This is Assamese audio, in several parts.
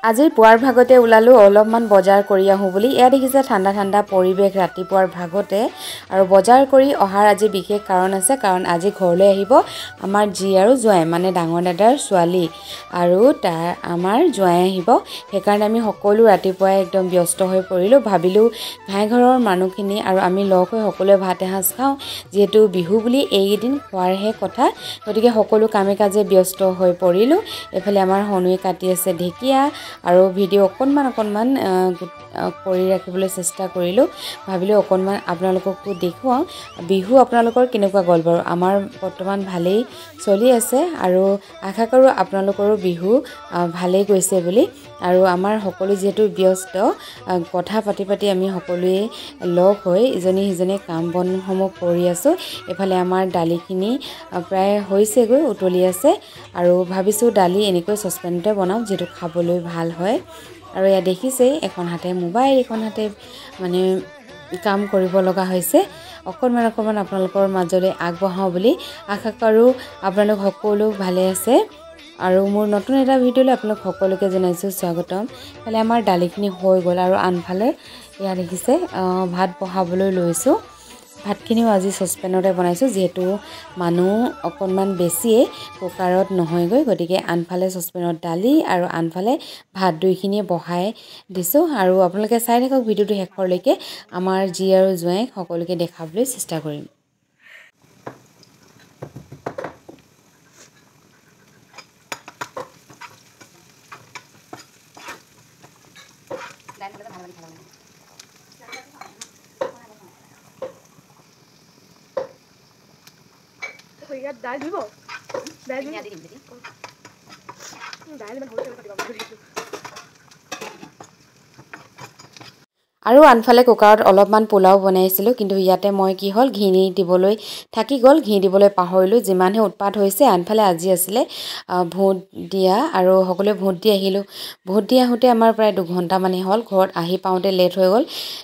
আজিৰ পুৱাৰ ভাগতে ওলালো অলপমান বজাৰ কৰি আহোঁ বুলি। এয়া দেখিছে ঠাণ্ডা ঠাণ্ডা পৰিৱেশ ৰাতিপুৱাৰ ভাগতে, আৰু বজাৰ কৰি অহাৰ আজি বিশেষ কাৰণ আছে। কাৰণ আজি ঘৰলৈ আহিব আমাৰ জি আৰু জোঁৱাই, মানে ডাঙৰ দাদাৰ ছোৱালী, আৰু আমাৰ জোঁৱাই আহিব। সেইকাৰণে আমি সকলো ৰাতিপুৱাই একদম ব্যস্ত হৈ পৰিলোঁ। ভাবিলোঁ ঘাই ঘৰৰ মানুহখিনি আৰু আমি লগ হৈ সকলোৱে ভাত এসাঁজ খাওঁ, যিহেতু বিহু বুলি এইকেইদিন খোৱাৰহে কথা। গতিকে সকলো কামে কাজে ব্যস্ত হৈ পৰিলোঁ। এইফালে আমাৰ হনুৱে কাটি আছে ঢেকীয়া, আৰু ভিডিঅ' অকণমান কৰি ৰাখিবলৈ চেষ্টা কৰিলোঁ। ভাবিলোঁ অকণমান আপোনালোককো দেখুৱাওঁ। বিহু আপোনালোকৰ কেনেকুৱা গ'ল বাৰু? আমাৰ বৰ্তমান ভালেই চলি আছে, আৰু আশা কৰোঁ আপোনালোকৰো বিহু ভালেই গৈছে বুলি। আৰু আমাৰ সকলো যিহেতু ব্যস্ত, কথা পাতি পাতি আমি সকলোৱে লগ হৈ ইজনী সিজনী কাম বনসমূহ কৰি আছোঁ। এইফালে আমাৰ দালিখিনি প্ৰায় হৈছেগৈ, উতলি আছে, আৰু ভাবিছোঁ দালি এনেকৈ চচপেনতে বনাওঁ, যিহেতু খাবলৈ ভাল হয়। আৰু এয়া দেখিছেই এখন হাতে মোবাইল, এখন হাতে মানে কাম কৰিব লগা হৈছে। অকণমান আপোনালোকৰ মাজলৈ আগবঢ়াওঁ বুলি আশা কৰোঁ আপোনালোক সকলো ভালে আছে। আৰু মোৰ নতুন এটা ভিডিঅ'লৈ আপোনালোক সকলোকে জনাইছোঁ স্বাগতম। ফালে আমাৰ দালিখিনি হৈ গ'ল, আৰু আনফালে এয়া দেখিছে ভাত বহাবলৈ লৈছোঁ। ভাতখিনিও আজি চচপেনতে বনাইছোঁ, যিহেতু মানুহ অকণমান বেছিয়ে, কুকাৰত নহয়গৈ। গতিকে আনফালে চচপেনত দালি আৰু আনফালে ভাত দুইখিনিয়ে বহাই দিছোঁ। আৰু আপোনালোকে চাই থাকক ভিডিঅ'টো শেষৰলৈকে। আমাৰ জি আৰু জোঁৱাইক সকলোকে দেখাবলৈ চেষ্টা কৰিম। ইয়াত দাইল দিব, দাইল দি দিম দাইল ইমান সৰু আৰু আনফালে কুকাৰত অলপমান পোলাও বনাইছিলোঁ, কিন্তু ইয়াতে মই কি হ'ল ঘি দিবলৈ থাকি গ'ল, ঘি দিবলৈ পাহৰিলোঁ। যিমানহে উৎপাত হৈছে। আনফালে আজি আছিলে ভোট দিয়া, আৰু সকলোৱে ভোট দি আহিলোঁ। ভোট দি আহোঁতে আমাৰ প্ৰায় 2 ঘণ্টামানেই হ'ল। ঘৰত আহি পাওঁতে লেট হৈ গ'ল।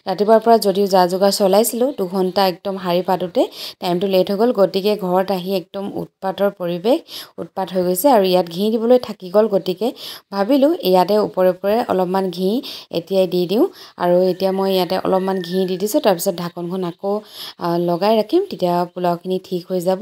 ৰাতিপুৱাৰ পৰা যদিও যা যোগাৰ চলাইছিলোঁ, 2 ঘণ্টা একদম শাৰী পাতোতে টাইমটো লেট হৈ গ'ল। গতিকে ঘৰত আহি একদম উৎপাতৰ পৰিৱেশ, উৎপাত হৈ গৈছে। আৰু ইয়াত ঘি দিবলৈ থাকি গ'ল, গতিকে ভাবিলোঁ ইয়াতে ওপৰে ওপৰে অলপমান ঘি এতিয়াই দি দিওঁ। আৰু এতিয়া মই ইয়াতে অলপমান ঘি দি দিছোঁ, তাৰপিছত ঢাকনখন আকৌ লগাই ৰাখিম, তেতিয়া পোলাওখিনি ঠিক হৈ যাব।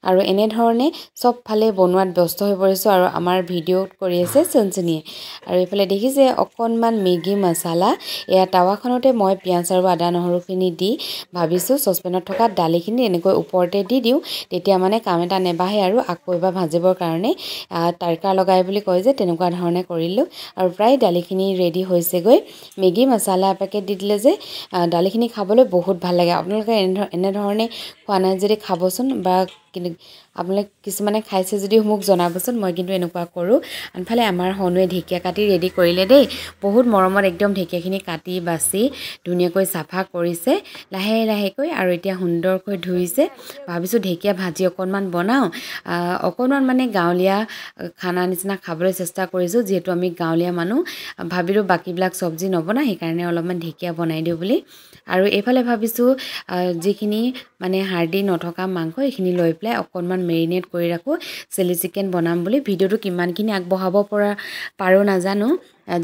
আৰু এনেধৰণে চবফালে বনোৱাত ব্যস্ত হৈ পৰিছোঁ। আৰু আমাৰ ভিডিঅ'ত কৰি আছে চুনচুনিয়ে। আৰু এইফালে দেখিছে অকণমান মেগী মছলা, এয়া টাৱাখনতে মই পিঁয়াজ আৰু আদা নহৰুখিনি দি ভাবিছোঁ চচপেনত থকা দালিখিনি এনেকৈ ওপৰতে দি দিওঁ, তেতিয়া মানে কাম এটা নেবাঢ়ে, আৰু আকৌ এবাৰ ভাজিবৰ কাৰণে তাৰ্কা লগাই বুলি কয় যে, তেনেকুৱা ধৰণে কৰিলোঁ। আৰু প্ৰায় দালিখিনি ৰেডি হৈছেগৈ। মেগী মছলা পেকেট দি দিলে যে দালিখিনি খাবলৈ বহুত ভাল লাগে। আপোনালোকে এনেধৰণে খোৱা নাই যদি খাবচোন, বা আপোনালোকে কিছুমানে খাইছে যদিও মোক জনাবচোন। মই কিন্তু এনেকুৱা কৰোঁ। আনফালে আমাৰ হনুৱে ঢেকীয়া কাটি ৰেডি কৰিলে দেই। বহুত মৰমত একদম ঢেকীয়াখিনি কাটি বাছি ধুনীয়াকৈ চাফা কৰিছে লাহে লাহেকৈ, আৰু এতিয়া সুন্দৰকৈ ধুইছে। ভাবিছোঁ ঢেকীয়া ভাজি অকণমান বনাওঁ, অকণমান মানে গাঁৱলীয়া খানা নিচিনা খাবলৈ চেষ্টা কৰিছোঁ, যিহেতু আমি গাঁৱলীয়া মানুহ। ভাবিলোঁ বাকীবিলাক চব্জি নবনাওঁ, সেইকাৰণে অলপমান ঢেকীয়া বনাই দিওঁ বুলি। আৰু এইফালে ভাবিছোঁ যিখিনি মানে হাৰ্ডি নথকা মাংস, এইখিনি লৈ পেলাই অকণমান মেৰিনেট কৰি ৰাখোঁ, চিলি চিকেন বনাম বুলি। ভিডিঅ'টো কিমানখিনি আগবঢ়াব পাৰোঁ নাজানো,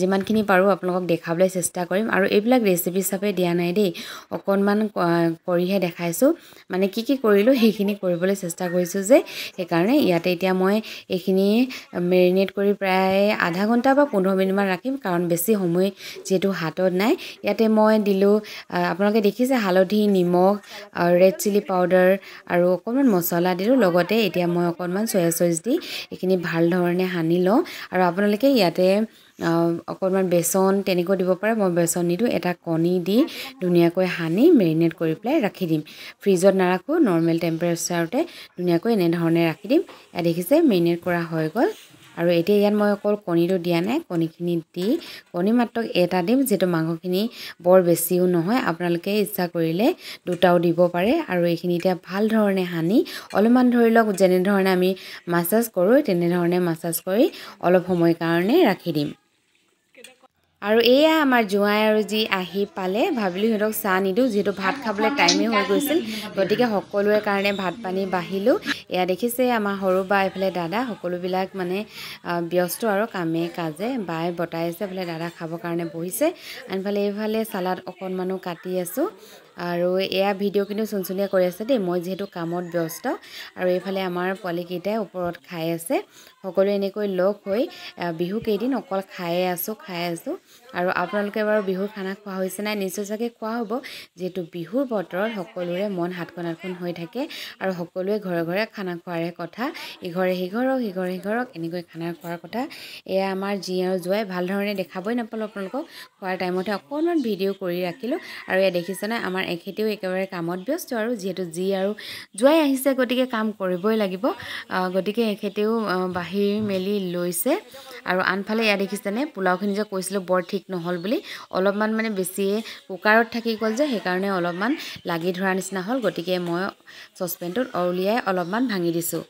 যিমানখিনি পাৰোঁ আপোনালোকক দেখাবলৈ চেষ্টা কৰিম। আৰু এইবিলাক ৰেচিপি হিচাপে দিয়া নাই দেই, অকণমান কৰিহে দেখাইছোঁ। মানে কি কৰিলোঁ সেইখিনি কৰিবলৈ চেষ্টা কৰিছোঁ যে, সেইকাৰণে ইয়াতে এতিয়া মই এইখিনি মেৰিনেট কৰি প্ৰায় আধা ঘণ্টা বা 15 মিনিটমান ৰাখিম, কাৰণ বেছি সময় যিহেতু হাতত নাই। ইয়াতে মই দিলোঁ, আপোনালোকে দেখিছে হালধি, নিমখ, ৰেড চিলি পাউডাৰ, আৰু অকণমান মছলা দিলোঁ। লগতে এতিয়া মই অকণমান চয়া চচ দি এইখিনি ভাল ধৰণে সানি লওঁ। আৰু আপোনালোকে ইয়াতে অকণমান বেচন তেনেকৈ দিব পাৰে, মই বেচন নিদিওঁ। এটা কণী দি ধুনীয়াকৈ সানি মেৰিনেট কৰি পেলাই ৰাখি দিম। ফ্ৰিজত নাৰাখোঁ, নৰ্মেল টেম্পাৰেচাৰতে ধুনীয়াকৈ এনেধৰণে ৰাখি দিম। এয়া দেখিছে মেৰিনেট কৰা হৈ গ'ল। আৰু এতিয়া ইয়াত মই অকল কণীটো দিয়া নাই, কণীখিনি দি কণী মাত্ৰ এটা দিম, যিহেতু মাংসখিনি বৰ বেছিও নহয়। আপোনালোকে ইচ্ছা কৰিলে 2টাও দিব পাৰে। আৰু এইখিনি এতিয়া ভাল ধৰণে সানি অলপমান ধৰি লওক যেনেধৰণে আমি মাছাজ কৰোঁ, তেনেধৰণে মাছাজ কৰি অলপ সময় কাৰণে ৰাখি দিম। আৰু এয়া আমাৰ জোঁৱাই আৰু যি আহি পালে ভাবিলোঁ সিহঁতক চাহ নিদিওঁ যিহেতু ভাত খাবলৈ টাইমেই হৈ গৈছিল গতিকে সকলোৰে কাৰণে ভাত পানী বাঢ়িলোঁ এয়া দেখিছে আমাৰ সৰু বা এইফালে দাদা সকলোবিলাক মানে ব্যস্ত আৰু কামে কাজে বাই বটাইছে বোলে দাদা খাবৰ কাৰণে বহিছে আনফালে এইফালে চালাড অকণমানো কাটি আছোঁ আৰু এয়া ভিডিঅ' কিন্তু চুনচুনীয়া কৰি আছে দেই মই যিহেতু কামত ব্যস্ত আৰু এইফালে আমাৰ পোৱালিকেইটাই ওপৰত খাই আছে সকলোৱে এনেকৈ লগ হৈ বিহু কেইদিন অকল খাই আছোঁ আৰু আপোনালোকে বাৰু বিহুৰ খানা খোৱা হৈছে নাই নিশ্চয় চাগে খোৱা হ'ব যিহেতু বিহুৰ বতৰত সকলোৰে মন হাতখন হৈ থাকে আৰু সকলোৱে ঘৰে ঘৰে খানা খোৱাৰে কথা ইঘৰে সিঘৰক এনেকৈ খানা খোৱাৰ কথা এয়া আমাৰ যি আৰু জোঁৱাই ভাল ধৰণে দেখাবই নাপালোঁ আপোনালোকক খোৱাৰ টাইমতে অকণমান ভিডিঅ' কৰি ৰাখিলোঁ আৰু এয়া দেখিছেনে আমাৰ এখেতেও একেবাৰে কামত ব্যস্ত আৰু যিহেতু যি আৰু জোঁৱাই আহিছে গতিকে কাম কৰিবই লাগিব গতিকে এখেতেও বাঢ়ি মেলি লৈছে আৰু আনফালে এয়া দেখিছেনে পোলাওখিনি যে কৈছিলোঁ বৰ ঠিক নহ'ল বুলি অলপমান মানে বেছিয়ে কুকাৰত থাকি গ'ল যে সেইকাৰণে অলপমান লাগি ধৰা নিচিনা হ'ল গতিকে মই চচপেনটোত উলিয়াই অলপমান ভাঙি দিছোঁ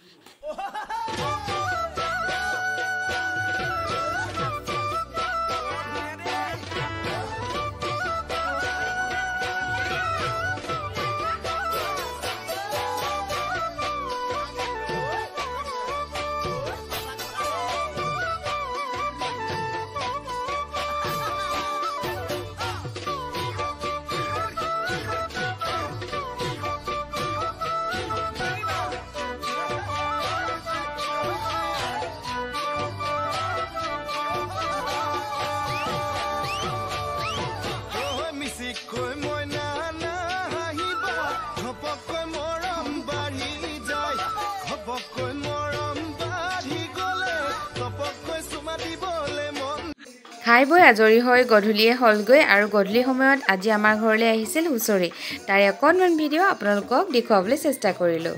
খাই বৈ আজৰি হৈ গধূলিয়ে হ'লগৈ আৰু গধূলি সময়ত আজি আমাৰ ঘৰলৈ আহিছিল হুঁচৰি তাৰে অকণমান ভিডিঅ' আপোনালোকক দেখুৱাবলৈ চেষ্টা কৰিলোঁ